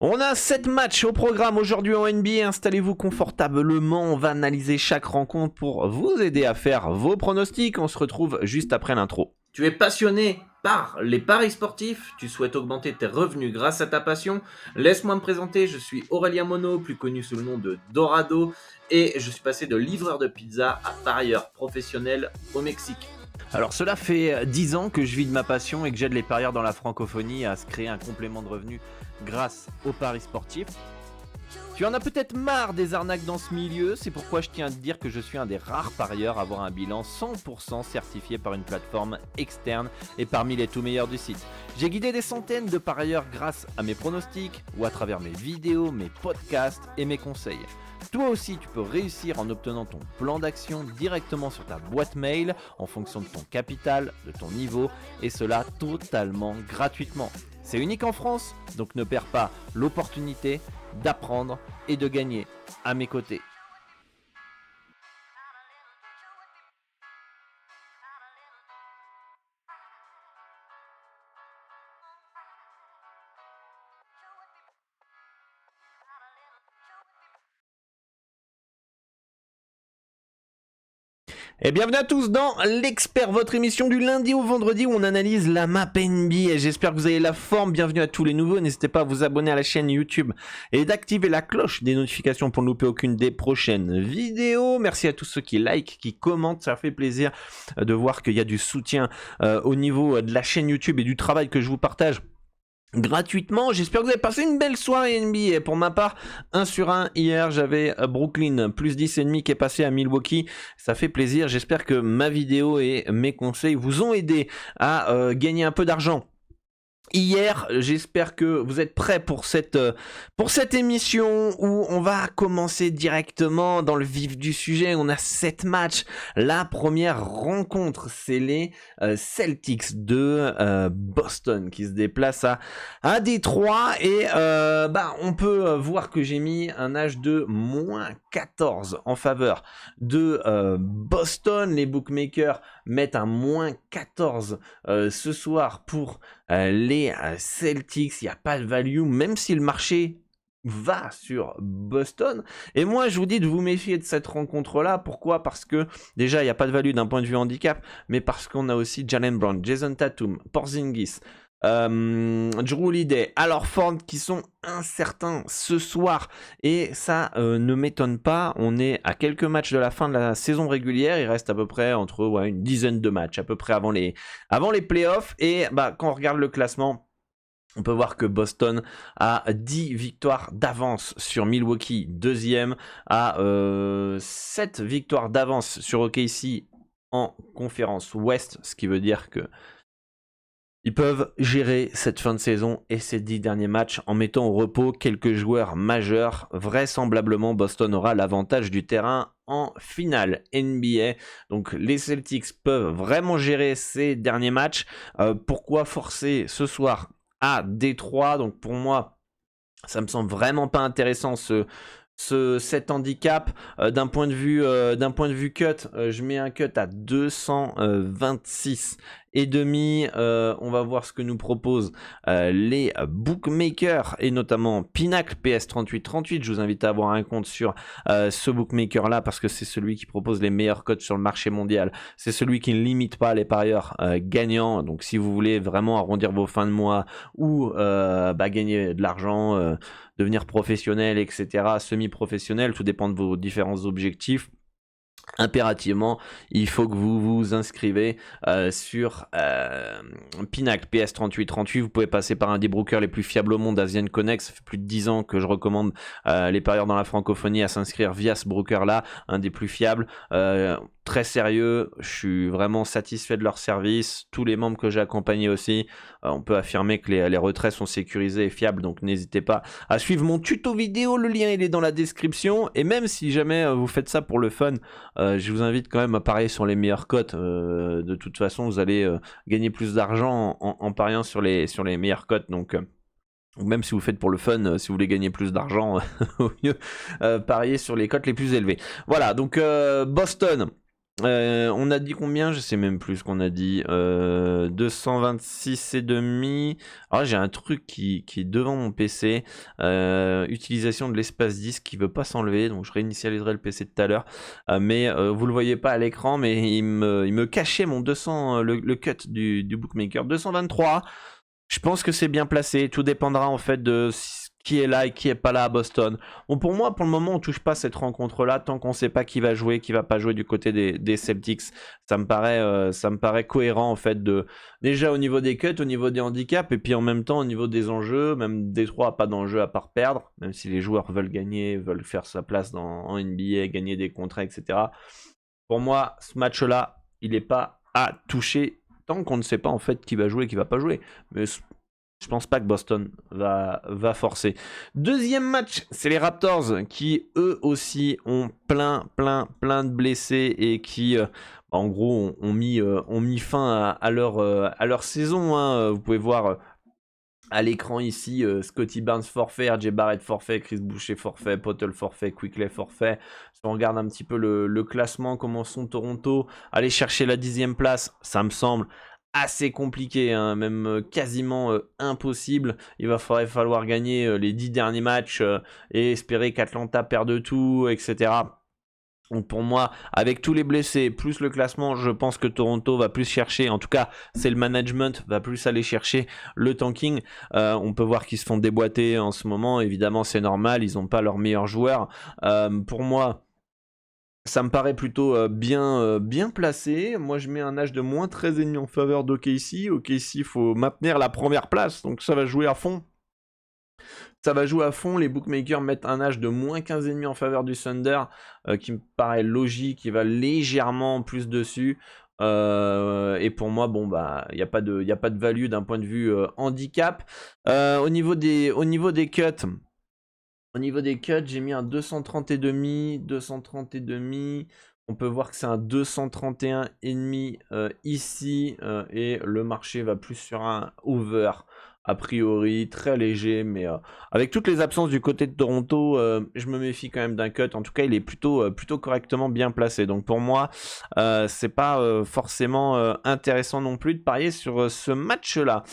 On a 7 matchs au programme aujourd'hui en NBA, installez-vous confortablement, on va analyser chaque rencontre pour vous aider à faire vos pronostics, on se retrouve juste après l'intro. Tu es passionné par les paris sportifs, tu souhaites augmenter tes revenus grâce à ta passion. Laisse-moi me présenter, je suis Aurélien Monod, plus connu sous le nom de Dorado, et je suis passé de livreur de pizza à parieur professionnel au Mexique. Alors cela fait 10 ans que je vis de ma passion et que j'aide les parieurs dans la francophonie à se créer un complément de revenus grâce aux paris sportifs. Tu en as peut-être marre des arnaques dans ce milieu, c'est pourquoi je tiens à te dire que je suis un des rares parieurs à avoir un bilan 100% certifié par une plateforme externe et parmi les tout meilleurs du site. J'ai guidé des centaines de parieurs grâce à mes pronostics ou à travers mes vidéos, mes podcasts et mes conseils. Toi aussi, tu peux réussir en obtenant ton plan d'action directement sur ta boîte mail en fonction de ton capital, de ton niveau et cela totalement gratuitement. C'est unique en France, donc ne perds pas l'opportunité d'apprendre et de gagner à mes côtés. Et bienvenue à tous dans l'Expert, votre émission du lundi au vendredi où on analyse la map NBA. J'espère que vous avez la forme. Bienvenue à tous les nouveaux. N'hésitez pas à vous abonner à la chaîne YouTube et d'activer la cloche des notifications pour ne louper aucune des prochaines vidéos. Merci à tous ceux qui like, qui commentent. Ça fait plaisir de voir qu'il y a du soutien au niveau de la chaîne YouTube et du travail que je vous partage gratuitement. J'espère que vous avez passé une belle soirée NBA. Pour ma part, 1 sur 1 hier, j'avais Brooklyn plus 10,5 qui est passé à Milwaukee. Ça fait plaisir. J'espère que ma vidéo et mes conseils vous ont aidé à gagner un peu d'argent hier. J'espère que vous êtes prêts pour cette émission où on va commencer directement dans le vif du sujet. On a 7 matchs. La première rencontre, c'est les Celtics de Boston qui se déplacent à Détroit. Et on peut voir que j'ai mis un âge de moins 14 en faveur de Boston. Les bookmakers mettent un moins 14 ce soir pour les Celtics. Il n'y a pas de value, même si le marché va sur Boston. Et moi, je vous dis de vous méfier de cette rencontre-là. Pourquoi ? Parce que déjà, il n'y a pas de value d'un point de vue handicap, mais parce qu'on a aussi Jaylen Brown, Jason Tatum, Porzingis, Jrue Holiday, Al Horford qui sont incertains ce soir et ça ne m'étonne pas. On est à quelques matchs de la fin de la saison régulière, il reste à peu près entre une dizaine de matchs à peu près avant les playoffs et quand on regarde le classement, on peut voir que Boston a 10 victoires d'avance sur Milwaukee, deuxième, à 7 victoires d'avance sur OKC en conférence Ouest, ce qui veut dire que ils peuvent gérer cette fin de saison et ces 10 derniers matchs en mettant au repos quelques joueurs majeurs. Vraisemblablement, Boston aura l'avantage du terrain en finale NBA. Donc les Celtics peuvent vraiment gérer ces derniers matchs. Pourquoi forcer ce soir à Détroit ? Donc pour moi, ça me semble vraiment pas intéressant cet handicap. D'un point de vue cut, je mets un cut à 226 et demi. On va voir ce que nous proposent les bookmakers et notamment Pinacle PS3838. Je vous invite à avoir un compte sur ce bookmaker là parce que c'est celui qui propose les meilleurs cotes sur le marché mondial. C'est celui qui ne limite pas les parieurs gagnants. Donc si vous voulez vraiment arrondir vos fins de mois ou gagner de l'argent, devenir professionnel, etc., semi-professionnel, tout dépend de vos différents objectifs. Impérativement, il faut que vous vous inscrivez sur Pinacle PS3838. Vous pouvez passer par un des brokers les plus fiables au monde, Asian Connect. Ça fait plus de 10 ans que je recommande les parieurs dans la francophonie à s'inscrire via ce broker-là, un des plus fiables. Très sérieux, je suis vraiment satisfait de leur service. Tous les membres que j'ai accompagnés aussi, on peut affirmer que les retraits sont sécurisés et fiables, donc n'hésitez pas à suivre mon tuto vidéo, le lien il est dans la description. Et même si jamais vous faites ça pour le fun, je vous invite quand même à parier sur les meilleures cotes. De toute façon, vous allez gagner plus d'argent en pariant sur les meilleures cotes, donc même si vous faites pour le fun, si vous voulez gagner plus d'argent, au mieux parier sur les cotes les plus élevées. Voilà, donc Boston On a dit combien? Je sais même plus ce qu'on a dit. 226 et demi. Alors j'ai un truc qui est devant mon PC. Utilisation de l'espace disque qui veut pas s'enlever. Donc je réinitialiserai le PC de tout à l'heure. Mais vous le voyez pas à l'écran. Mais il me cachait mon 200, le cut du bookmaker. 223. Je pense que c'est bien placé. Tout dépendra en fait de qui est là et qui est pas là à Boston. Bon, pour moi, pour le moment, on touche pas cette rencontre-là tant qu'on sait pas qui va jouer, qui va pas jouer du côté des Celtics. Ça me paraît cohérent en fait déjà au niveau des cuts, au niveau des handicaps et puis en même temps au niveau des enjeux. Même Détroit a pas d'enjeu à part perdre, même si les joueurs veulent gagner, veulent faire sa place en NBA, gagner des contrats, etc. Pour moi, ce match-là, il n'est pas à toucher tant qu'on ne sait pas en fait qui va jouer et qui va pas jouer. Mais je pense pas que Boston va forcer. Deuxième match, c'est les Raptors qui eux aussi ont plein de blessés et qui en gros ont mis fin à leur saison. Hein. Vous pouvez voir à l'écran ici Scotty Barnes forfait, RJ Barrett forfait, Chris Boucher forfait, Poeltl forfait, Quickley forfait. Si on regarde un petit peu le classement, comment sont Toronto, aller chercher la 10e place, ça me semble assez compliqué, hein, même quasiment impossible. Il va falloir gagner les 10 derniers matchs et espérer qu'Atlanta perde tout, etc. Donc pour moi, avec tous les blessés, plus le classement, je pense que Toronto va plus chercher, en tout cas c'est le management, va plus aller chercher le tanking. On peut voir qu'ils se font déboîter en ce moment, évidemment c'est normal, ils n'ont pas leurs meilleurs joueurs. Pour moi, ça me paraît plutôt bien placé. Moi, je mets un âge de moins 13,5 en faveur d'OKC. OKC, il faut maintenir la première place, donc ça va jouer à fond. Ça va jouer à fond. Les bookmakers mettent un âge de moins 15,5 en faveur du Thunder, qui me paraît logique, qui va légèrement plus dessus. Et pour moi, bon, bah, il n'y a pas de value d'un point de vue handicap. Au niveau des cuts. Au niveau des cuts, j'ai mis un 230 et demi, 230 et demi. On peut voir que c'est un 231 et demi ici et le marché va plus sur un over a priori très léger, mais avec toutes les absences du côté de Toronto, je me méfie quand même d'un cut. En tout cas, il est plutôt correctement bien placé. Donc pour moi, c'est pas forcément intéressant non plus de parier sur ce match-là.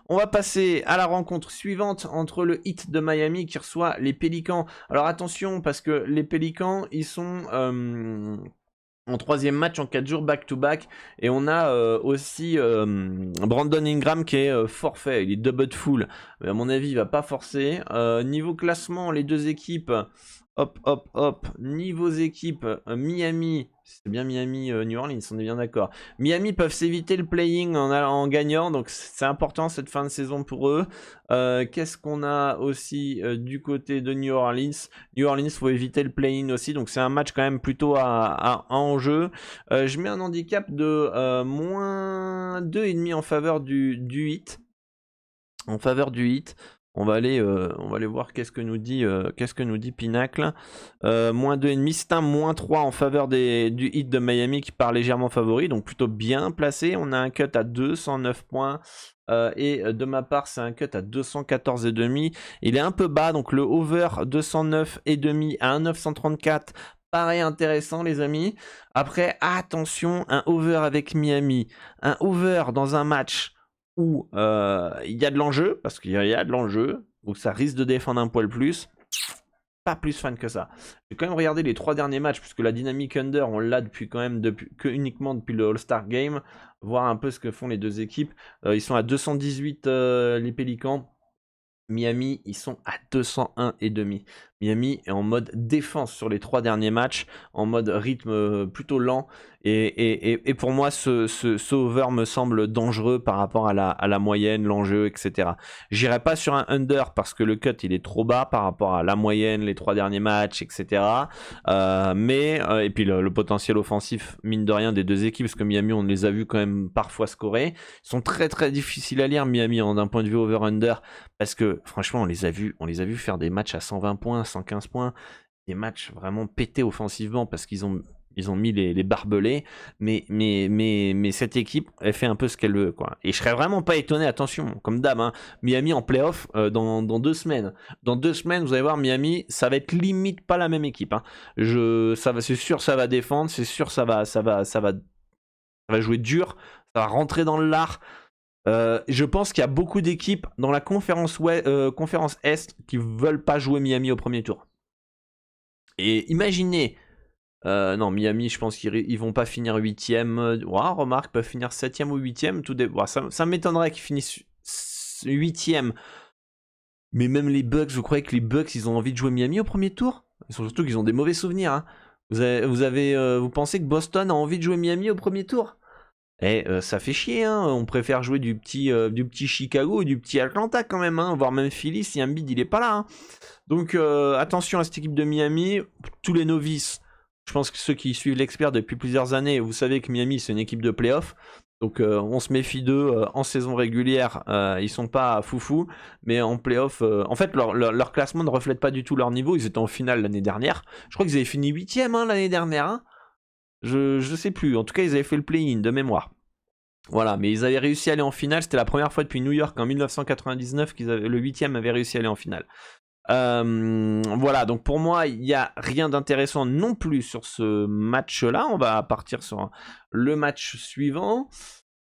On va passer à la rencontre suivante entre le Heat de Miami qui reçoit les Pélicans. Alors attention, parce que les Pélicans, ils sont en troisième match en 4 jours back-to-back. Et on a aussi Brandon Ingram qui est forfait. Il est double full. Mais à mon avis, il va pas forcer. Niveau classement, les deux équipes... Hop. Niveau équipes, Miami, c'est bien Miami, New Orleans, on est bien d'accord. Miami peuvent s'éviter le playing en gagnant, donc c'est important cette fin de saison pour eux. Qu'est-ce qu'on a aussi du côté de New Orleans? New Orleans, faut éviter le playing aussi, donc c'est un match quand même plutôt à enjeu. Je mets un handicap de moins 2,5 en faveur du Heat. En faveur du Heat. On va aller voir qu'est-ce que nous dit Pinacle. Moins 2,5, c'est un moins 3 en faveur du Heat de Miami qui part légèrement favori, donc plutôt bien placé. On a un cut à 209 points. Et de ma part, c'est un cut à 214,5. Il est un peu bas, donc le over 209,5 à 1,934 paraît intéressant, les amis. Après, attention, un over avec Miami. Un over dans un match où il y a de l'enjeu, parce qu'il y a de l'enjeu, où ça risque de défendre un poil plus, pas plus fan que ça. J'ai quand même regardé les 3 derniers matchs, puisque la dynamique under, on l'a uniquement depuis le All-Star Game, voir un peu ce que font les deux équipes. Ils sont à 218 les Pélicans. Miami, ils sont à 201,5. Miami est en mode défense sur les 3 derniers matchs, en mode rythme plutôt lent. Et pour moi, ce over me semble dangereux par rapport à la moyenne, l'enjeu, etc. J'irai pas sur un under parce que le cut il est trop bas par rapport à la moyenne, les 3 derniers matchs, etc. Et puis le potentiel offensif, mine de rien, des deux équipes, parce que Miami, on les a vus quand même parfois scorer. Ils sont très très difficiles à lire, Miami, d'un point de vue over-under, parce que franchement, on les a vus faire des matchs à 120 points, 115 points, des matchs vraiment pétés offensivement parce qu'ils ont Ils ont mis les barbelés, mais cette équipe, elle fait un peu ce qu'elle veut, quoi. Et je serais vraiment pas étonné, attention, comme d'hab, hein, Miami en playoff dans 2 semaines. Dans 2 semaines, vous allez voir, Miami, ça va être limite pas la même équipe. Hein. C'est sûr, ça va défendre, c'est sûr, ça va jouer dur, ça va rentrer dans le lard. Je pense qu'il y a beaucoup d'équipes dans la conférence Est qui veulent pas jouer Miami au premier tour. Et imaginez. Non, Miami, je pense qu'ils vont pas finir 8ème. Remarque, peuvent finir 7ème ou 8ème. Ça m'étonnerait qu'ils finissent 8ème. Mais même les Bucks, vous croyez que les Bucks, ils ont envie de jouer Miami au premier tour? Surtout qu'ils ont des mauvais souvenirs. Hein. Vous pensez que Boston a envie de jouer Miami au premier tour? Ça fait chier, hein. On préfère jouer du petit Chicago ou du petit Atlanta quand même, hein. Voire même Philly si Embiid il est pas là. Hein. Donc attention à cette équipe de Miami, tous les novices. Je pense que ceux qui suivent l'expert depuis plusieurs années, vous savez que Miami c'est une équipe de playoff. Donc on se méfie d'eux en saison régulière, ils sont pas foufou, mais en playoff, en fait leur classement ne reflète pas du tout leur niveau. Ils étaient en finale l'année dernière. Je crois qu'ils avaient fini 8ème l'année dernière. Hein. Je sais plus. En tout cas, ils avaient fait le play-in de mémoire. Voilà, mais ils avaient réussi à aller en finale. C'était la première fois depuis New York en 1999 le 8ème avait réussi à aller en finale. Voilà, donc pour moi, il n'y a rien d'intéressant non plus sur ce match-là. On va partir sur le match suivant.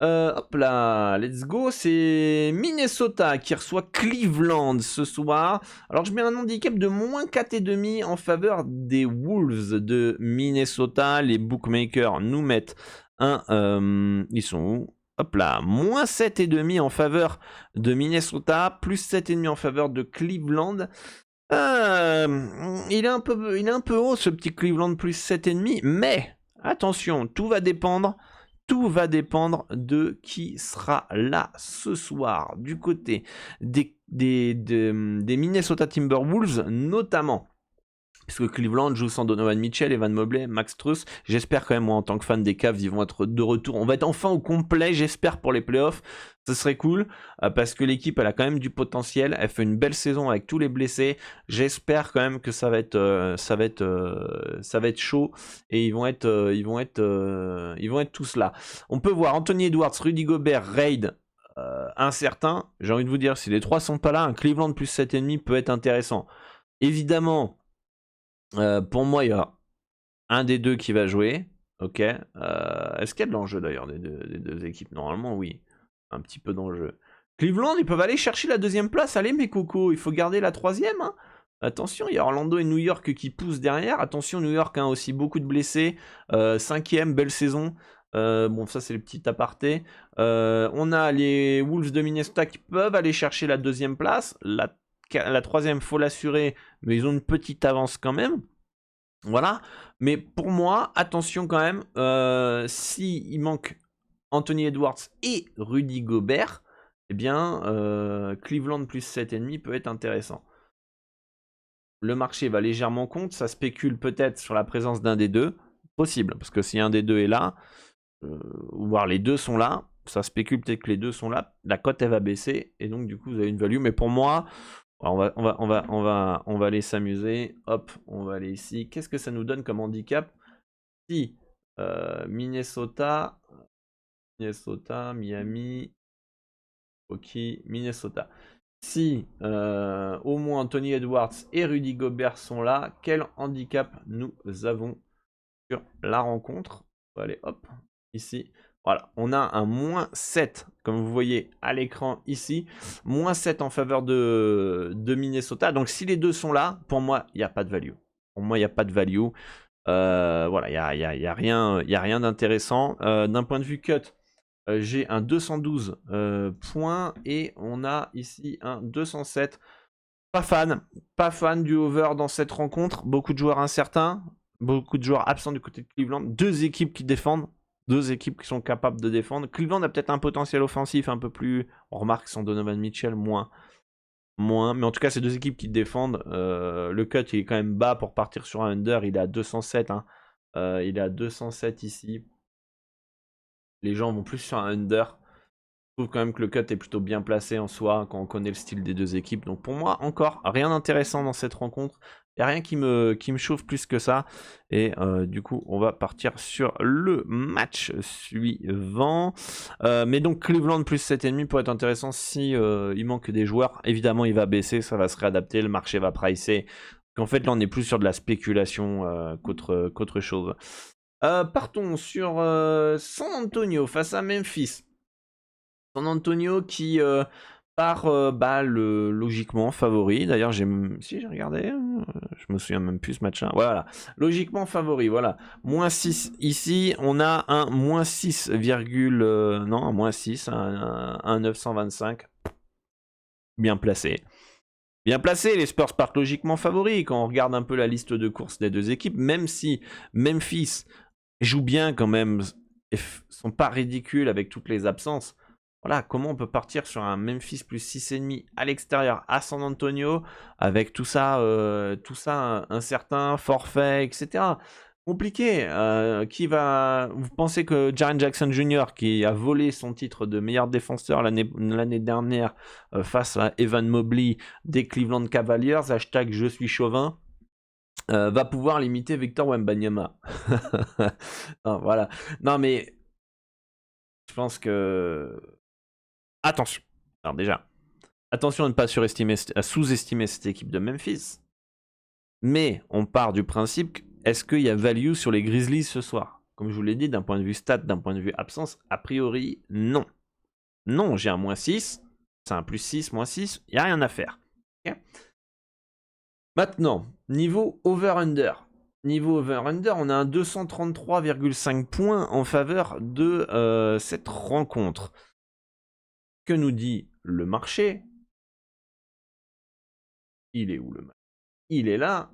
Hop là, let's go. C'est Minnesota qui reçoit Cleveland ce soir. Alors je mets un handicap de moins 4,5 en faveur des Wolves de Minnesota. Les bookmakers nous mettent ils sont où? Hop là, moins 7,5 en faveur de Minnesota, plus 7,5 en faveur de Cleveland. Il est un peu haut ce petit Cleveland plus 7,5, mais attention, tout va dépendre de qui sera là ce soir du côté des Minnesota Timberwolves notamment. Puisque Cleveland joue sans Donovan Mitchell, Evan Mobley, Max Strus. J'espère quand même, moi, en tant que fan des Cavs, ils vont être de retour. On va être enfin au complet, j'espère, pour les playoffs. Ce serait cool, parce que l'équipe, elle a quand même du potentiel. Elle fait une belle saison avec tous les blessés. J'espère quand même que ça va être chaud. Et ils vont être tous là. On peut voir Anthony Edwards, Rudy Gobert, Reid, incertain. J'ai envie de vous dire, si les trois sont pas là, un Cleveland plus 7,5 peut être intéressant. Évidemment, pour moi, il y a un des deux qui va jouer. Ok. Est-ce qu'il y a de l'enjeu d'ailleurs des deux équipes? Normalement, oui. Un petit peu d'enjeu. Cleveland, ils peuvent aller chercher la deuxième place. Allez, mes cocos, il faut garder la troisième. Hein. Attention, il y a Orlando et New York qui poussent derrière. Attention, New York, hein, aussi beaucoup de blessés. 5ème, belle saison. Bon, ça, c'est le petit aparté. On a les Wolves de Minnesota qui peuvent aller chercher la deuxième place. La troisième, faut l'assurer, mais ils ont une petite avance quand même. Voilà. Mais pour moi, attention quand même, s'il manque Anthony Edwards et Rudy Gobert, eh bien, Cleveland plus 7,5 peut être intéressant. Le marché va légèrement contre, ça spécule peut-être sur la présence d'un des deux. Possible, parce que si un des deux est là, voire les deux sont là, ça spécule peut-être que les deux sont là, la cote elle va baisser, et donc du coup vous avez une value. Mais pour moi, on va aller s'amuser. Hop, on va aller ici. Qu'est-ce que ça nous donne comme handicap? Si Minnesota, Miami, ok, Minnesota. Si au moins Anthony Edwards et Rudy Gobert sont là, quel handicap nous avons sur la rencontre? On va aller hop, ici. Voilà, on a un moins 7, comme vous voyez à l'écran ici. Moins 7 en faveur de Minnesota. Donc si les deux sont là, pour moi, il n'y a pas de value. Pour moi, il n'y a pas de value. Voilà, il n'y a rien d'intéressant. D'un point de vue cut, j'ai un 212 points et on a ici un 207. Pas fan du over dans cette rencontre. Beaucoup de joueurs incertains, beaucoup de joueurs absents du côté de Cleveland. Deux équipes qui défendent. Deux équipes qui sont capables de défendre. Cleveland a peut-être un potentiel offensif un peu plus... On remarque sans Donovan Mitchell, moins. Mais en tout cas, c'est deux équipes qui défendent. Le cut, il est quand même bas pour partir sur un under. Il est à 207. Hein. Il est à 207 ici. Les gens vont plus sur un under. trouve quand même que le cut est plutôt bien placé en soi quand on connaît le style des deux équipes. Donc pour moi, encore rien d'intéressant dans cette rencontre. Il n'y a rien qui me chauffe plus que ça. Et du coup, on va partir sur le match suivant. Mais donc Cleveland plus 7,5 pour être intéressant si il manque des joueurs. Évidemment, il va baisser, ça va se réadapter, le marché va pricer. En fait, là, on est plus sur de la spéculation qu'autre chose. Partons sur San Antonio face à Memphis. San Antonio qui part logiquement favori. D'ailleurs, j'ai regardé, je me souviens même plus ce match-là. Voilà, logiquement favori. Voilà, moins 6 ici. On a un moins 6, non, un moins 6, un 925. Bien placé. Bien placé, les Spurs partent logiquement favoris quand on regarde un peu la liste de courses des deux équipes, même si Memphis joue bien quand même, et sont pas ridicules avec toutes les absences. Voilà, comment on peut partir sur un Memphis plus 6,5 à l'extérieur à San Antonio avec tout ça incertain, forfait, etc. Compliqué. Vous pensez que Jaren Jackson Jr., qui a volé son titre de meilleur défenseur l'année dernière face à Evan Mobley des Cleveland Cavaliers, hashtag je suis chauvin, va pouvoir limiter Victor Wembanyama. Non, voilà. Non, mais je pense que... Attention. Alors déjà, attention à ne pas sous-estimer cette équipe de Memphis. Mais on part du principe, est-ce qu'il y a value sur les Grizzlies ce soir? Comme je vous l'ai dit, d'un point de vue stat, d'un point de vue absence, a priori, non. Non, j'ai un moins 6, c'est un plus 6, moins 6, il n'y a rien à faire. Okay. Maintenant, niveau over-under. Niveau over-under, on a un 233,5 points en faveur de cette rencontre. Que nous dit le marché? Il est où le marché? Il est là.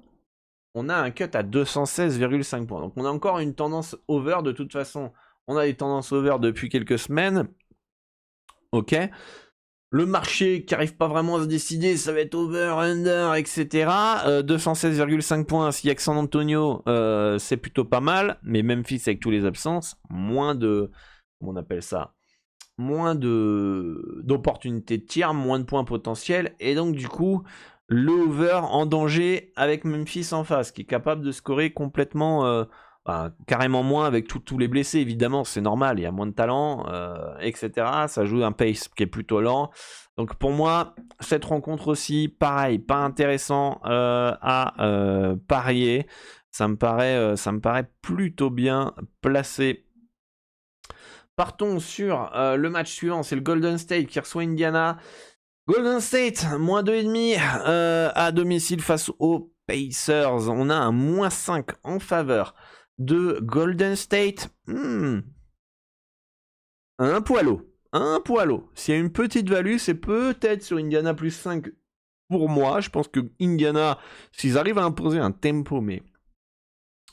On a un cut à 216,5 points. Donc on a encore une tendance over de toute façon. On a des tendances over depuis quelques semaines. Ok. Le marché qui n'arrive pas vraiment à se décider, ça va être over, under, etc. 216,5 points. S'il y a que San Antonio, c'est plutôt pas mal. Mais Memphis avec tous les absences, moins de... Comment on appelle ça? Moins d'opportunités de tir, moins de points potentiels. Et donc du coup... le over en danger avec Memphis en face, qui est capable de scorer complètement, carrément moins avec tous les blessés, évidemment, c'est normal, il y a moins de talent, etc. Ça joue un pace qui est plutôt lent. Donc pour moi, cette rencontre aussi, pareil, pas intéressant à parier. Ça me paraît plutôt bien placé. Partons sur le match suivant, c'est le Golden State qui reçoit Indiana. Golden State, moins 2,5 à domicile face aux Pacers. On a un moins 5 en faveur de Golden State. Un poil haut. S'il y a une petite value, c'est peut-être sur Indiana plus 5 pour moi. Je pense que Indiana, s'ils arrivent à imposer un tempo, mais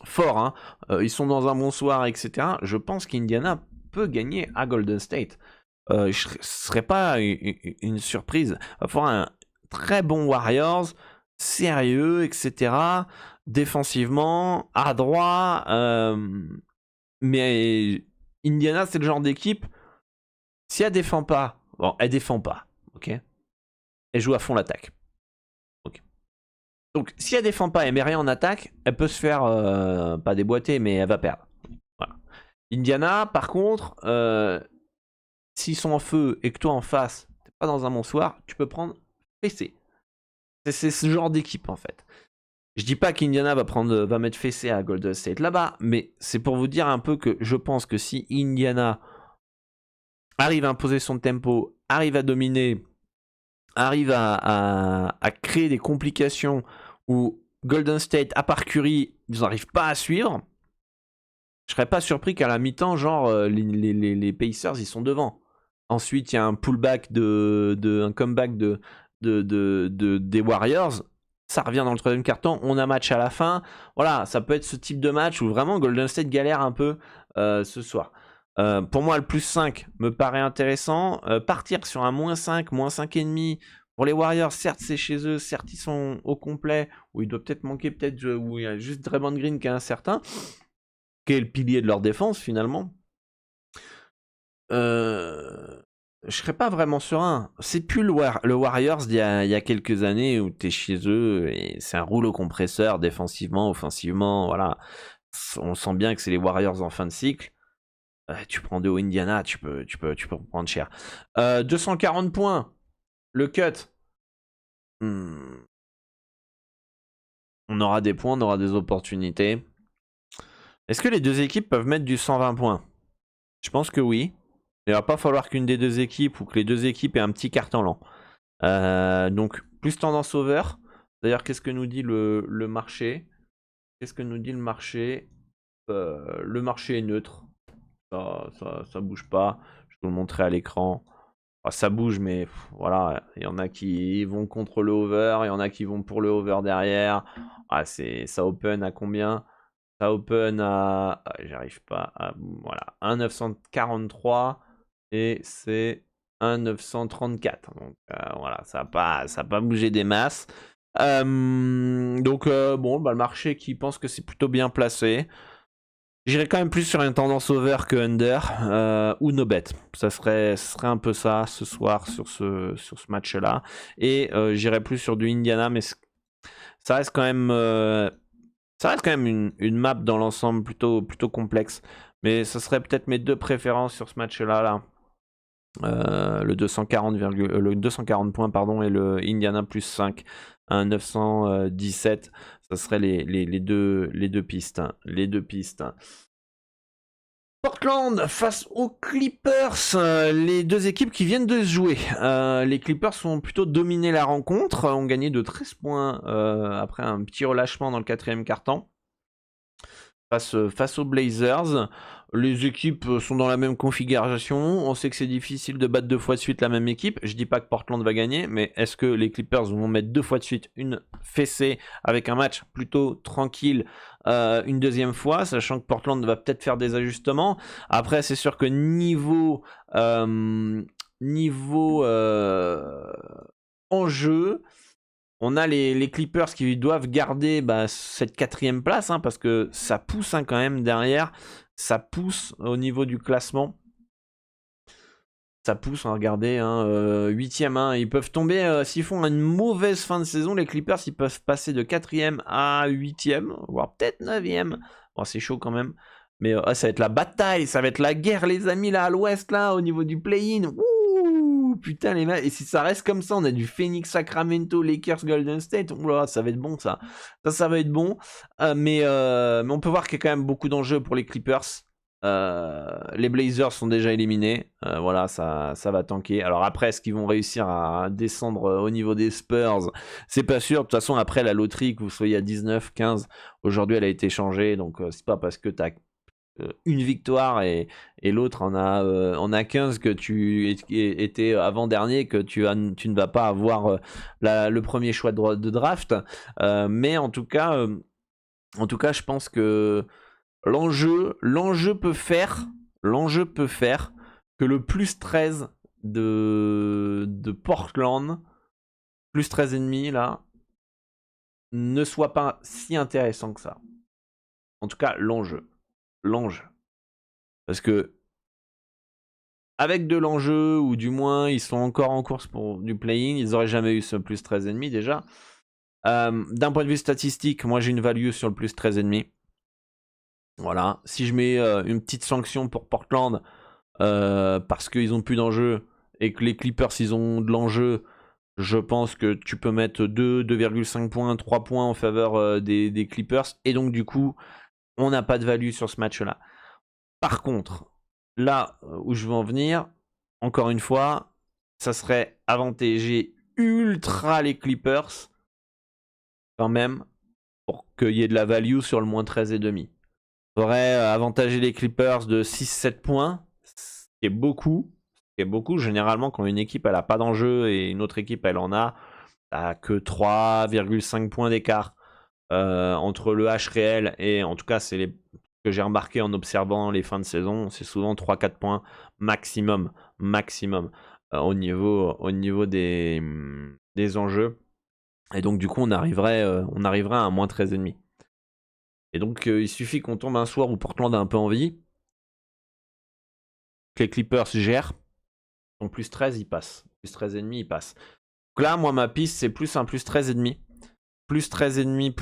fort, hein, ils sont dans un bon soir, etc. Je pense qu'Indiana peut gagner à Golden State. Je ne serais pas une surprise. Il va falloir un très bon Warriors, sérieux, etc. Défensivement, adroit. Mais Indiana, c'est le genre d'équipe, si elle défend pas, bon, elle défend pas, ok? Elle joue à fond l'attaque. Okay. Donc, si elle défend pas et met rien en attaque, elle peut se faire, pas déboîter, mais elle va perdre. Voilà. Indiana, par contre... s'ils sont en feu et que toi en face, t'es pas dans un bon soir, tu peux prendre fessé. C'est ce genre d'équipe en fait. Je dis pas qu'Indiana va mettre fessé à Golden State là-bas, mais c'est pour vous dire un peu que je pense que si Indiana arrive à imposer son tempo, arrive à dominer, arrive à créer des complications où Golden State, à part Curry, ils n'arrivent pas à suivre, je serais pas surpris qu'à la mi-temps, genre, les Pacers, ils sont devant. Ensuite, il y a un pullback un comeback des Warriors. Ça revient dans le troisième quart-temps. On a match à la fin. Voilà, ça peut être ce type de match où vraiment Golden State galère un peu ce soir. Pour moi, le plus 5 me paraît intéressant. Partir sur un moins 5, moins 5,5 pour les Warriors, certes, c'est chez eux. Certes, ils sont au complet. Où il doit peut-être manquer, où il y a juste Draymond Green qui est incertain, qui est le pilier de leur défense finalement. je serais pas vraiment serein. C'est plus le Warriors il y a quelques années où t'es chez eux et c'est un rouleau compresseur défensivement, offensivement, voilà. On sent bien que c'est les Warriors en fin de cycle. Tu prends de Indiana, tu peux prendre cher. 240 points, le cut. Hmm. On aura des points, on aura des opportunités. Est-ce que les deux équipes peuvent mettre du 120 points? Je pense que oui. Il va pas falloir qu'une des deux équipes ou que les deux équipes aient un petit carton lent. Donc, plus tendance over. D'ailleurs, qu'est-ce que nous dit le marché? Qu'est-ce que nous dit le marché? Le marché est neutre. Ça bouge pas. Je vais vous le montrer à l'écran. Enfin, ça bouge, mais voilà. Il y en a qui vont contre le over. Il y en a qui vont pour le over derrière. Ça open à combien? Ça open à... j'arrive pas à... Voilà. 1,943. Et c'est 1,934. Donc voilà, ça n'a pas bougé des masses. Donc bon, le marché qui pense que c'est plutôt bien placé. J'irais quand même plus sur une tendance over que under ou no bet. Ça serait un peu ça ce soir sur ce match-là. Et j'irais plus sur du Indiana, mais ça reste quand même, une map dans l'ensemble plutôt complexe. Mais ce serait peut-être mes deux préférences sur ce match-là. Là. Le 240 points pardon, et le Indiana plus 5 à 917. Ça serait les deux pistes. Les deux pistes. Portland face aux Clippers, les deux équipes qui viennent de se jouer. Les Clippers ont plutôt dominé la rencontre, ont gagné de 13 points après un petit relâchement dans le quatrième quart-temps. Face aux Blazers, les équipes sont dans la même configuration. On sait que c'est difficile de battre deux fois de suite la même équipe. Je dis pas que Portland va gagner, mais est-ce que les Clippers vont mettre deux fois de suite une fessée avec un match plutôt tranquille une deuxième fois, sachant que Portland va peut-être faire des ajustements. Après, c'est sûr que niveau enjeu, on a les Clippers qui doivent garder cette quatrième place, parce que ça pousse quand même derrière. Ça pousse au niveau du classement. Ça pousse, regardez, 8ème. Ils peuvent tomber, s'ils font une mauvaise fin de saison, les Clippers, ils peuvent passer de 4ème à 8ème, voire peut-être 9ème. Bon, c'est chaud quand même. Mais ça va être la bataille, ça va être la guerre, les amis, là, à l'ouest, là, au niveau du play-in. Putain les mecs, et si ça reste comme ça, on a du Phoenix, Sacramento, Lakers, Golden State, oula, ça va être bon ça va être bon, mais on peut voir qu'il y a quand même beaucoup d'enjeux pour les Clippers. Les Blazers sont déjà éliminés, voilà, ça va tanker. Alors après, est-ce qu'ils vont réussir à descendre au niveau des Spurs? C'est pas sûr, de toute façon après la loterie, que vous soyez à 19, 15, aujourd'hui elle a été changée, donc c'est pas parce que t'as une victoire et l'autre en a 15 que tu étais avant-dernier, que tu ne vas pas avoir le premier choix de draft. Mais en tout cas, je pense que l'enjeu peut faire que le plus 13 de Portland, plus 13,5 là, ne soit pas si intéressant que ça. En tout cas, l'enjeu. Parce que avec de l'enjeu, ou du moins ils sont encore en course pour du play-in, ils n'auraient jamais eu ce plus 13,5 déjà. D'un point de vue statistique, moi j'ai une value sur le plus 13,5. Voilà. Si je mets une petite sanction pour Portland, parce qu'ils ont plus d'enjeu, et que les Clippers ils ont de l'enjeu, je pense que tu peux mettre 2,5 points, 3 points en faveur des Clippers. Et donc du coup, on n'a pas de value sur ce match-là. Par contre, là où je veux en venir, encore une fois, ça serait avantager ultra les Clippers quand même pour qu'il y ait de la value sur le moins 13,5. Ça aurait avantagé les Clippers de 6-7 points, ce qui est beaucoup. Généralement, quand une équipe elle a pas d'enjeu et une autre équipe elle en a, t'as que 3,5 points d'écart entre le H réel, et en tout cas c'est les que j'ai remarqué en observant les fins de saison, c'est souvent 3-4 points maximum au niveau des enjeux. Et donc du coup on arriverait à un moins 13,5. Et donc il suffit qu'on tombe un soir où Portland a un peu envie, que les Clippers gèrent, Donc plus 13, il passe. Plus 13,5, il passe. Donc là, moi, ma piste, c'est plus un plus 13,5. Plus 13,5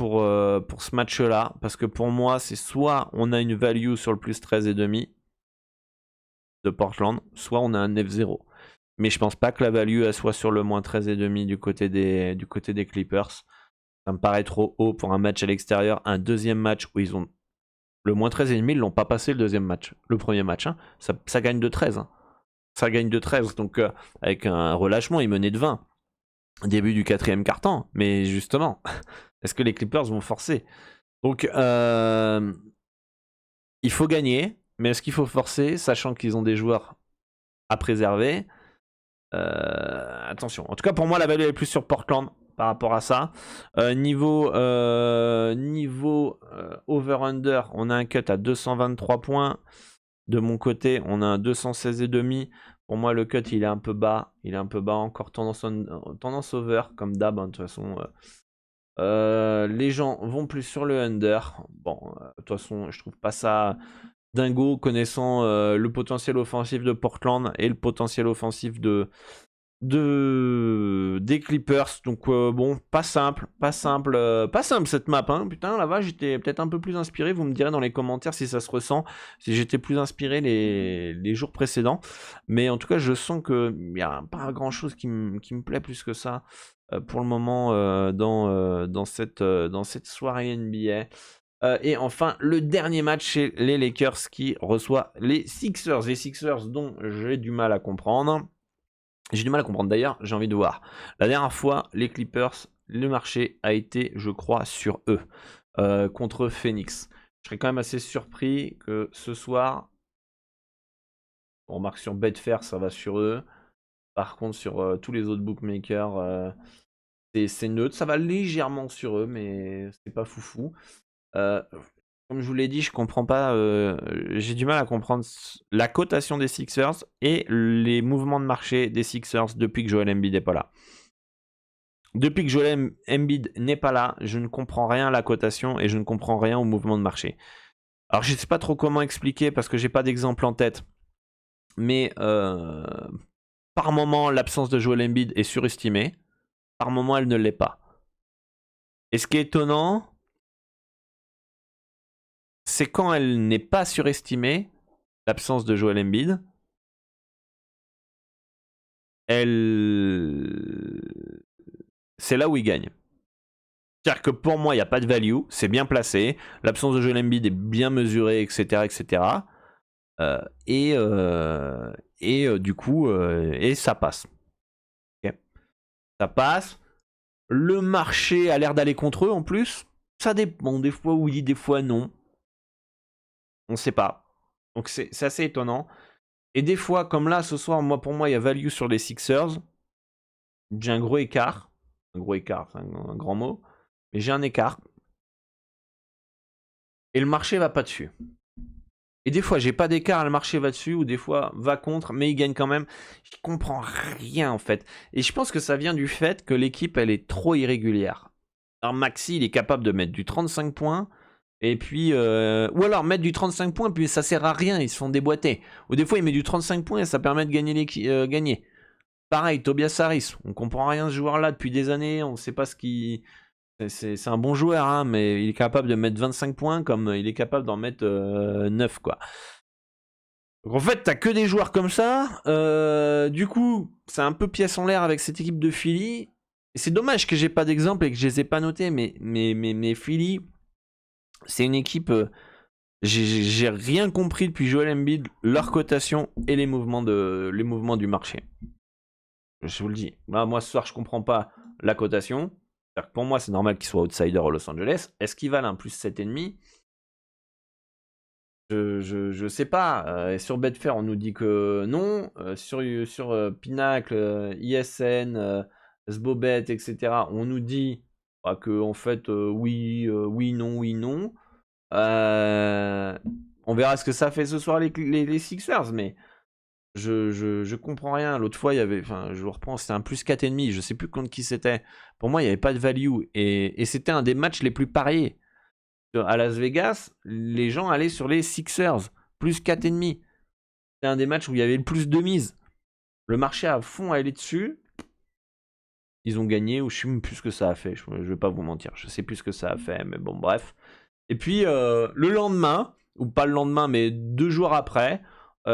pour ce match-là. Parce que pour moi, c'est soit on a une value sur le plus 13,5 de Portland, soit on a un F0. Mais je pense pas que la value elle soit sur le moins 13,5 du côté des Clippers. Ça me paraît trop haut pour un match à l'extérieur. Un deuxième match où ils ont le moins 13,5, ils l'ont pas passé le deuxième match. Le premier match, hein. Ça gagne de 13. Hein. Ça gagne de 13. Donc avec un relâchement, ils menaient de 20. Début du quatrième quart-temps. Mais justement, est-ce que les Clippers vont forcer? Donc il faut gagner. Mais est-ce qu'il faut forcer, sachant qu'ils ont des joueurs à préserver? Attention. En tout cas, pour moi, la value est plus sur Portland par rapport à ça. Niveau over-under, on a un cut à 223 points. De mon côté, on a un 216,5. Pour moi, le cut, il est un peu bas. Il est un peu bas. Encore tendance over, comme d'hab. Hein, de toute façon, les gens vont plus sur le under. Bon, de toute façon, je trouve pas ça dingo, connaissant le potentiel offensif de Portland et le potentiel offensif des Clippers. Donc bon, pas simple cette map, hein. Putain, là-bas, j'étais peut-être un peu plus inspiré. Vous me direz dans les commentaires si ça se ressent, si j'étais plus inspiré les jours précédents. Mais en tout cas, je sens qu'il n'y a pas grand-chose qui me plaît plus que ça pour le moment dans cette soirée NBA. Et enfin, le dernier match, c'est les Lakers qui reçoit les Sixers. Les Sixers dont j'ai du mal à comprendre. J'ai du mal à comprendre d'ailleurs, j'ai envie de voir. La dernière fois, les Clippers, le marché a été, je crois, sur eux, contre Phoenix. Je serais quand même assez surpris que ce soir, on remarque sur Betfair, ça va sur eux. Par contre, sur tous les autres bookmakers, c'est neutre. Ça va légèrement sur eux, mais c'est pas foufou. Comme je vous l'ai dit, je comprends pas. J'ai du mal à comprendre la cotation des Sixers et les mouvements de marché des Sixers depuis que Joel Embiid n'est pas là. Depuis que Joel Embiid n'est pas là, je ne comprends rien à la cotation et je ne comprends rien au mouvement de marché. Alors je ne sais pas trop comment expliquer parce que j'ai pas d'exemple en tête. Mais par moment, l'absence de Joel Embiid est surestimée. Par moment, elle ne l'est pas. Et ce qui est étonnant, c'est quand elle n'est pas surestimée, l'absence de Joel Embiid, c'est là où il gagne. C'est-à-dire que pour moi, il n'y a pas de value, c'est bien placé, l'absence de Joel Embiid est bien mesurée, etc. etc. Du coup, ça passe. Okay. Ça passe. Le marché a l'air d'aller contre eux en plus. Ça dépend, des fois oui, des fois non. On ne sait pas. Donc c'est assez étonnant. Et des fois, comme là, ce soir, pour moi, il y a value sur les Sixers. J'ai un gros écart. Un gros écart, c'est un grand mot. Mais j'ai un écart. Et le marché va pas dessus. Et des fois, j'ai pas d'écart, le marché va dessus, ou des fois, va contre, mais il gagne quand même. Je comprends rien, en fait. Et je pense que ça vient du fait que l'équipe, elle est trop irrégulière. Alors, Maxi, il est capable de mettre du 35 points. Et puis, ou alors mettre du 35 points, puis ça sert à rien, ils se font déboîter. Ou des fois, il met du 35 points et ça permet de gagner. Pareil, Tobias Harris, on comprend rien ce joueur-là depuis des années, on ne sait pas ce qui... C'est un bon joueur, hein, mais il est capable de mettre 25 points comme il est capable d'en mettre 9, quoi. Donc en fait, t'as que des joueurs comme ça. Du coup, c'est un peu pièce en l'air avec cette équipe de Philly. Et c'est dommage que j'ai pas d'exemple et que je les ai pas notés, mais Philly... C'est une équipe, j'ai rien compris depuis Joel Embiid, leur cotation et les mouvements du marché. Je vous le dis. Moi ce soir, je comprends pas la cotation. C'est-à-dire que pour moi, c'est normal qu'ils soient outsider à Los Angeles. Est-ce qu'ils valent un plus 7,5 ? Je sais pas. Sur Betfair, on nous dit que non. Sur Pinacle, ISN, Sbobet, etc., on nous dit que en fait, oui, non. On verra ce que ça fait ce soir les Sixers, mais je comprends rien. L'autre fois, il y avait, je le reprends, c'était un plus 4,5, je sais plus contre qui c'était. Pour moi, il n'y avait pas de value et c'était un des matchs les plus pariés. À Las Vegas, les gens allaient sur les Sixers, plus 4,5. C'était un des matchs où il y avait le plus de mise. Le marché à fond à aller dessus. Ils ont gagné, ou je sais même plus ce que ça a fait. Je vais pas vous mentir, je sais plus ce que ça a fait, mais bon, bref. Et puis, le lendemain, ou pas le lendemain, mais 2 jours après, tout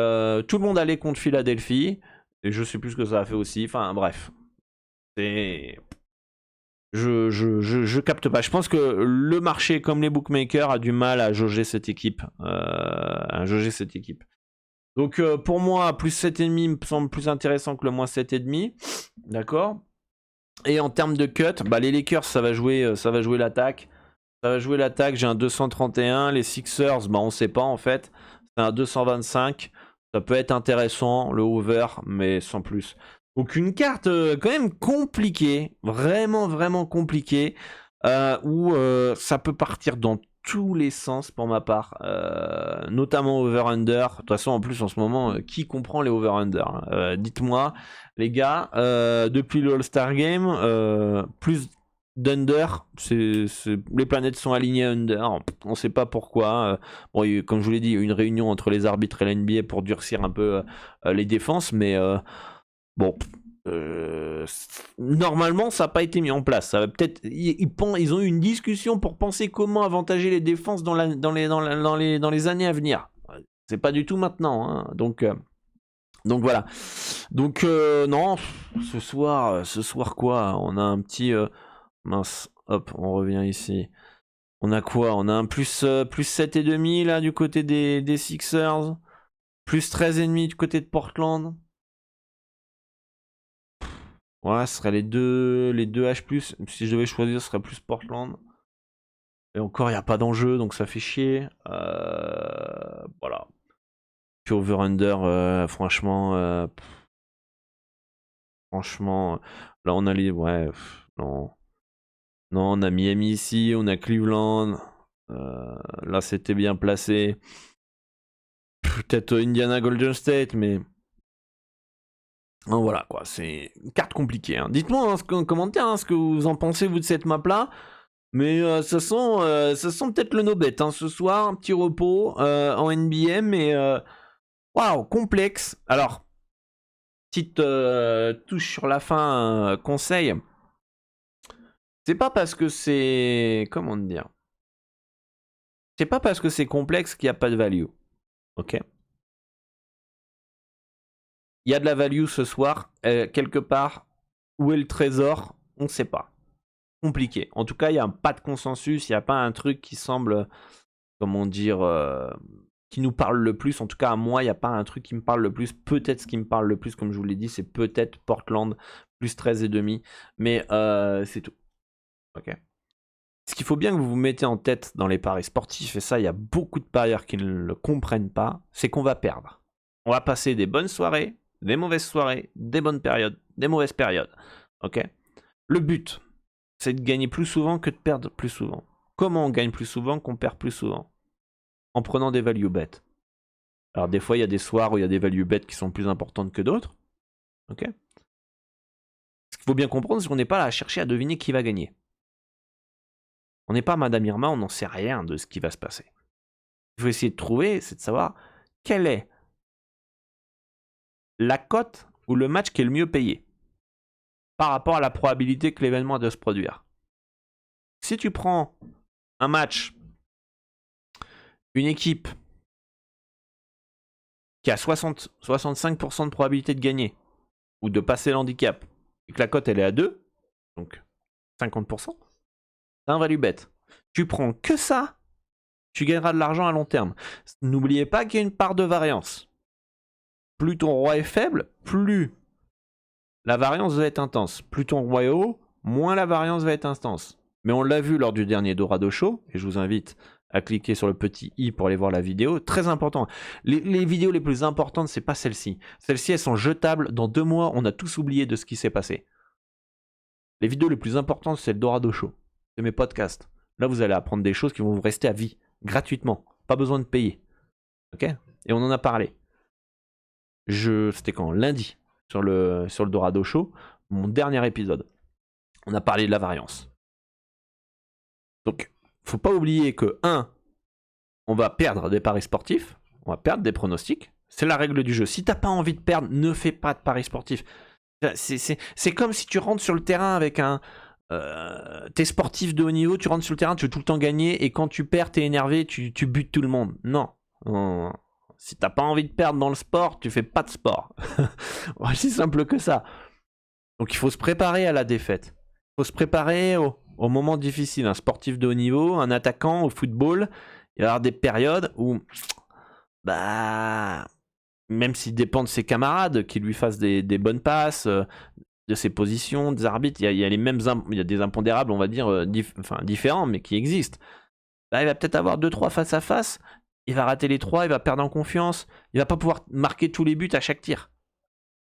le monde allait contre Philadelphie. Et je sais plus ce que ça a fait aussi. Enfin, bref. C'est... Je capte pas. Je pense que le marché, comme les bookmakers, a du mal à jauger cette équipe. Donc pour moi, plus 7,5 me semble plus intéressant que le moins 7,5. D'accord. Et en termes de cut, bah, les Lakers, ça va jouer l'attaque. Ça va jouer l'attaque, j'ai un 231. Les Sixers, bah, on sait pas en fait. C'est un 225. Ça peut être intéressant, le over, mais sans plus. Donc une carte quand même compliquée, vraiment vraiment compliquée, où ça peut partir dans tous les sens pour ma part, notamment over-under. De toute façon, en plus en ce moment, qui comprend les over-under, dites-moi, les gars, depuis le All-Star Game, plus d'under, les planètes sont alignées under, on sait pas pourquoi. Bon, comme je vous l'ai dit, il y a eu une réunion entre les arbitres et la NBA pour durcir un peu les défenses, mais bon, normalement ça n'a pas été mis en place. Ça va peut-être, ils ont eu une discussion pour penser comment avantager les défenses dans les années à venir. C'est pas du tout maintenant, hein. Donc voilà. Donc non, ce soir quoi, on a un petit mince, hop, on revient ici. On a quoi? On a un plus 7,5 là du côté des Sixers, plus 13,5 du côté de Portland. Ouais, ce serait les deux H+. Si je devais choisir, ce serait plus Portland. Et encore, il n'y a pas d'enjeu, donc ça fait chier. Voilà. Puis over-under, franchement, là on a les... Ouais, non. Non, on a Miami ici, on a Cleveland. Là, c'était bien placé. Peut-être Indiana Golden State, mais... Voilà quoi, c'est une carte compliquée. Hein. Dites-moi en commentaire ce que vous en pensez vous de cette map là. Mais ça sent peut-être le no-bet hein, ce soir, un petit repos en NBA, mais waouh, complexe. Alors, petite touche sur la fin, conseil. C'est pas parce que c'est... Comment dire? C'est pas parce que c'est complexe qu'il n'y a pas de value. Ok? Il y a de la value ce soir, quelque part. Où est le trésor? On ne sait pas. Compliqué. En tout cas, il n'y a pas de consensus, il n'y a pas un truc qui semble, comment dire, qui nous parle le plus. En tout cas, à moi, il n'y a pas un truc qui me parle le plus. Peut-être ce qui me parle le plus, comme je vous l'ai dit, c'est peut-être Portland, plus 13,5. Mais c'est tout. Ok. Ce qu'il faut bien que vous vous mettez en tête dans les paris sportifs, et ça, il y a beaucoup de parieurs qui ne le comprennent pas, c'est qu'on va perdre. On va passer des bonnes soirées, des mauvaises soirées, des bonnes périodes, des mauvaises périodes. Ok. Le but, c'est de gagner plus souvent que de perdre plus souvent. Comment on gagne plus souvent qu'on perd plus souvent? En prenant des value bets. Alors des fois, il y a des soirs où il y a des value bets qui sont plus importantes que d'autres. Ok. Ce qu'il faut bien comprendre, c'est qu'on n'est pas là à chercher à deviner qui va gagner. On n'est pas Madame Irma, on n'en sait rien de ce qui va se passer. Il faut essayer de trouver, c'est de savoir quelle est la cote ou le match qui est le mieux payé par rapport à la probabilité que l'événement doit se produire. Si tu prends un match, une équipe qui a 65% de probabilité de gagner ou de passer l'handicap et que la cote elle est à 2, donc 50%, c'est un value bet. Tu prends que ça, tu gagneras de l'argent à long terme. N'oubliez pas qu'il y a une part de variance. Plus ton roi est faible, plus la variance va être intense. Plus ton roi est haut, moins la variance va être intense. Mais on l'a vu lors du dernier Dorado Show, et je vous invite à cliquer sur le petit i pour aller voir la vidéo. Très important. Les vidéos les plus importantes, c'est pas celles-ci. Celles-ci, elles sont jetables. Dans 2 mois, on a tous oublié de ce qui s'est passé. Les vidéos les plus importantes, c'est le Dorado Show. C'est mes podcasts. Là, vous allez apprendre des choses qui vont vous rester à vie, gratuitement. Pas besoin de payer. Ok? Et on en a parlé. C'était quand? Lundi, sur le Dorado Show, mon dernier épisode. On a parlé de la variance. Donc, faut pas oublier que, 1, on va perdre des paris sportifs, on va perdre des pronostics, C'est la règle du jeu. Si t'as pas envie de perdre, ne fais pas de paris sportifs. C'est comme si tu rentres sur le terrain avec un... t'es sportif de haut niveau, tu rentres sur le terrain, tu veux tout le temps gagner, et quand tu perds, t'es énervé, tu butes tout le monde. Non. Si t'as pas envie de perdre dans le sport, tu fais pas de sport. Aussi simple que ça. Donc il faut se préparer à la défaite. Il faut se préparer au moment difficile. Un sportif de haut niveau, un attaquant au football, il va y avoir des périodes où... Bah... Même s'il dépend de ses camarades, qui lui fassent des bonnes passes, de ses positions, des arbitres, il y a les mêmes il y a des impondérables, on va dire, différents, mais qui existent. Là, il va peut-être avoir 2-3 face à face, il va rater les 3, il va perdre en confiance, il va pas pouvoir marquer tous les buts à chaque tir.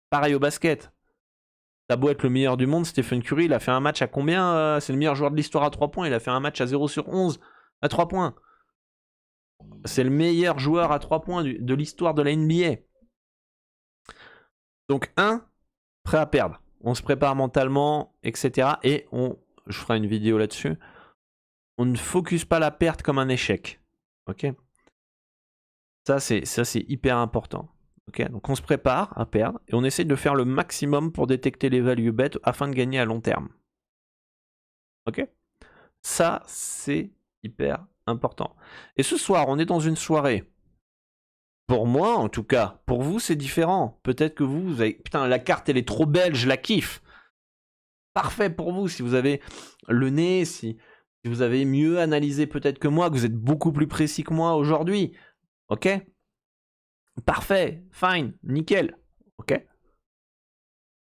Pareil au basket. T'as beau être le meilleur du monde, Stephen Curry, il a fait un match à combien c'est le meilleur joueur de l'histoire à 3 points, il a fait un match à 0/11 à 3 points. C'est le meilleur joueur à 3 points de l'histoire de la NBA. Donc, prêt à perdre. On se prépare mentalement, etc. Et je ferai une vidéo là-dessus. On ne focus pas la perte comme un échec. Ok ? Ça, c'est hyper important. Ok ? Donc, on se prépare à perdre et on essaie de faire le maximum pour détecter les value bets afin de gagner à long terme. Ok ? Ça, c'est hyper important. Et ce soir, on est dans une soirée. Pour moi, en tout cas. Pour vous, c'est différent. Peut-être que vous avez... Putain, la carte, elle est trop belle, je la kiffe. Parfait pour vous. Si vous avez le nez, si vous avez mieux analysé peut-être que moi, que vous êtes beaucoup plus précis que moi aujourd'hui. Ok ? Parfait. Fine. Nickel. Ok ?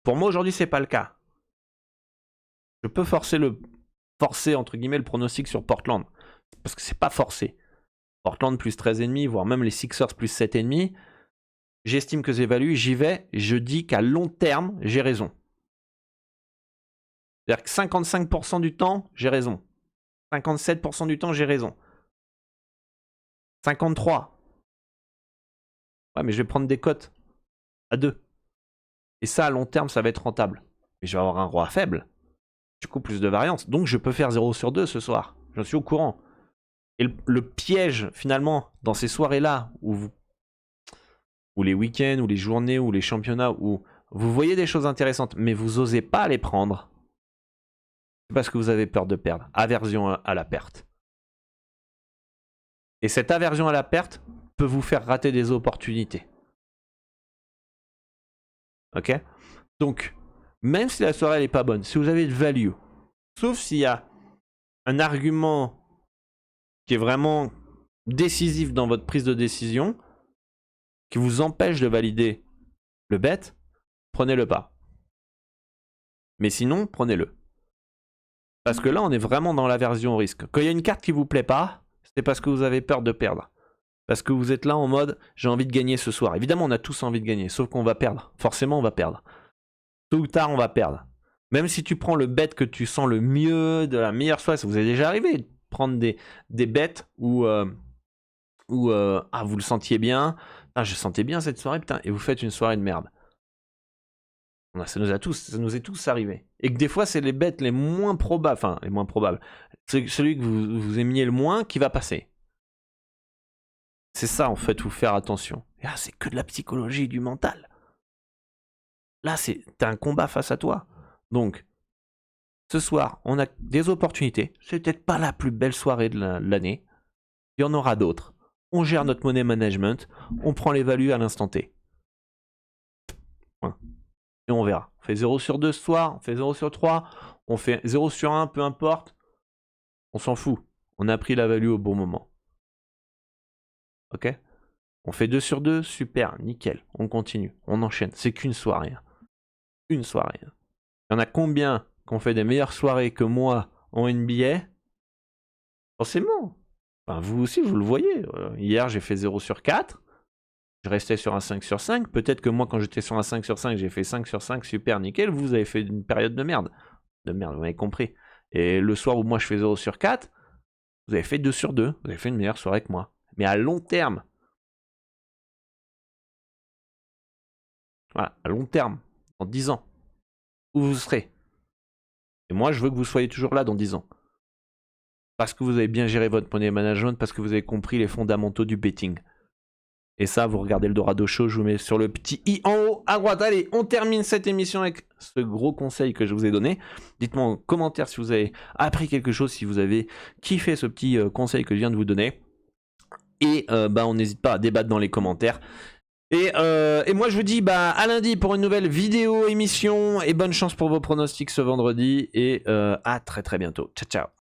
Pour moi, aujourd'hui, c'est pas le cas. Je peux forcer entre guillemets, le pronostic sur Portland. Parce que c'est pas forcé. Portland plus 13,5, voire même les Sixers plus 7,5. J'estime que c'est value, j'y vais, je dis qu'à long terme, j'ai raison. C'est-à-dire que 55% du temps, j'ai raison. 57% du temps, j'ai raison. 53. Ouais, mais je vais prendre des cotes à 2. Et ça, à long terme, ça va être rentable. Mais je vais avoir un roi faible. Du coup, plus de variance. Donc, je peux faire 0/2 ce soir. J'en suis au courant. Et le piège, finalement, dans ces soirées-là, où les week-ends, ou les journées, ou les championnats, où vous voyez des choses intéressantes, mais vous osez pas les prendre, c'est parce que vous avez peur de perdre. Aversion à la perte. Et cette aversion à la perte peut vous faire rater des opportunités. Ok ? Donc, même si la soirée n'est pas bonne, si vous avez de value, sauf s'il y a un argument qui est vraiment décisif dans votre prise de décision, qui vous empêche de valider le bet, prenez-le pas. Mais sinon, prenez-le. Parce que là, on est vraiment dans l'aversion au risque. Quand il y a une carte qui vous plaît pas, c'est parce que vous avez peur de perdre. Parce que vous êtes là en mode, j'ai envie de gagner ce soir. Évidemment, on a tous envie de gagner, sauf qu'on va perdre. Forcément, on va perdre. Tôt ou tard, on va perdre. Même si tu prends le bet que tu sens le mieux, de la meilleure soirée, ça vous est déjà arrivé de prendre des bets où vous le sentiez bien. Ah, je sentais bien cette soirée, putain, et vous faites une soirée de merde. Ça nous est tous arrivé. Et que des fois, c'est les bets les moins probables. Enfin, les moins probables. C'est celui que vous aimiez le moins qui va passer. C'est ça, en fait, faut faire attention. Et là, c'est que de la psychologie du mental. Là, t'as un combat face à toi. Donc, ce soir, on a des opportunités. C'est peut-être pas la plus belle soirée de l'année. Il y en aura d'autres. On gère notre money management. On prend les values à l'instant T. Et on verra. On fait 0/2 ce soir, on fait 0/3, on fait 0/1, peu importe. On s'en fout. On a pris la value au bon moment. Ok ? On fait 2/2, super, nickel. On continue, on enchaîne. C'est qu'une soirée. Une soirée. Il y en a combien qui ont fait des meilleures soirées que moi en NBA ? Forcément. Enfin, vous aussi, vous le voyez. Hier, j'ai fait 0/4. Je restais sur un 5/5. Peut-être que moi, quand j'étais sur un 5/5, j'ai fait 5/5, super, nickel. Vous avez fait une période de merde. De merde, vous m'avez compris. Et le soir où moi, je fais 0/4, vous avez fait 2/2. Vous avez fait une meilleure soirée que moi. Mais à long terme. Voilà, à long terme. Dans 10 ans. Où vous serez. Et moi, je veux que vous soyez toujours là dans 10 ans. Parce que vous avez bien géré votre money management, parce que vous avez compris les fondamentaux du betting. Et ça, vous regardez le Dorado Show, je vous mets sur le petit i en haut à droite. Allez, on termine cette émission avec ce gros conseil que je vous ai donné. Dites-moi en commentaire si vous avez appris quelque chose, si vous avez kiffé ce petit conseil que je viens de vous donner. Et on n'hésite pas à débattre dans les commentaires. Et moi je vous dis à lundi pour une nouvelle vidéo émission et bonne chance pour vos pronostics ce vendredi et à très bientôt. Ciao ciao.